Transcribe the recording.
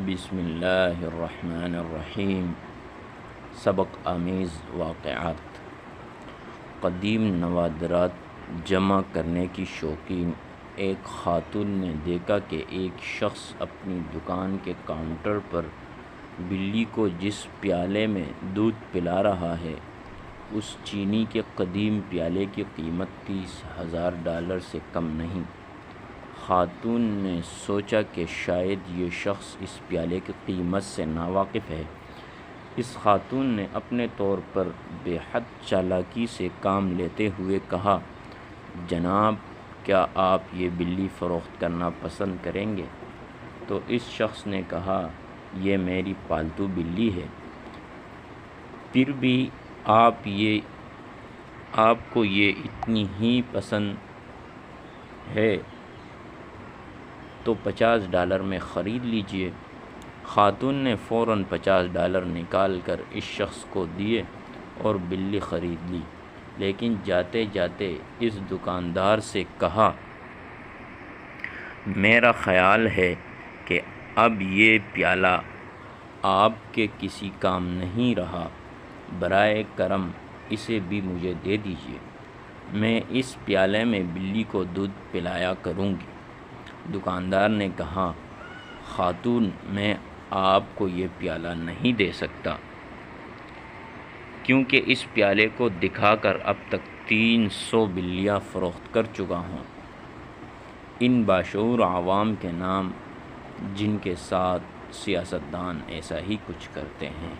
بسم اللہ الرحمن الرحیم۔ سبق آمیز واقعات۔ قدیم نوادرات جمع کرنے کی شوقین ایک خاتون نے دیکھا کہ ایک شخص اپنی دکان کے کاؤنٹر پر بلی کو جس پیالے میں دودھ پلا رہا ہے اس چینی کے قدیم پیالے کی قیمت $30,000 سے کم نہیں۔ خاتون نے سوچا کہ شاید یہ شخص اس پیالے کی قیمت سے ناواقف ہے۔ اس خاتون نے اپنے طور پر بے حد چالاکی سے کام لیتے ہوئے کہا، جناب کیا آپ یہ بلی فروخت کرنا پسند کریں گے؟ تو اس شخص نے کہا، یہ میری پالتو بلی ہے، پھر بھی آپ کو یہ اتنی ہی پسند ہے تو $50 میں خرید لیجئے۔ خاتون نے فوراً $50 نکال کر اس شخص کو دیے اور بلی خرید لی، لیکن جاتے جاتے اس دکاندار سے کہا، میرا خیال ہے کہ اب یہ پیالہ آپ کے کسی کام نہیں رہا، برائے کرم اسے بھی مجھے دے دیجیے، میں اس پیالے میں بلی کو دودھ پلایا کروں گی۔ دکاندار نے کہا، خاتون میں آپ کو یہ پیالہ نہیں دے سکتا، کیونکہ اس پیالے کو دکھا کر اب تک 300 بلیاں فروخت کر چکا ہوں۔ ان باشعور عوام کے نام جن کے ساتھ سیاستدان ایسا ہی کچھ کرتے ہیں۔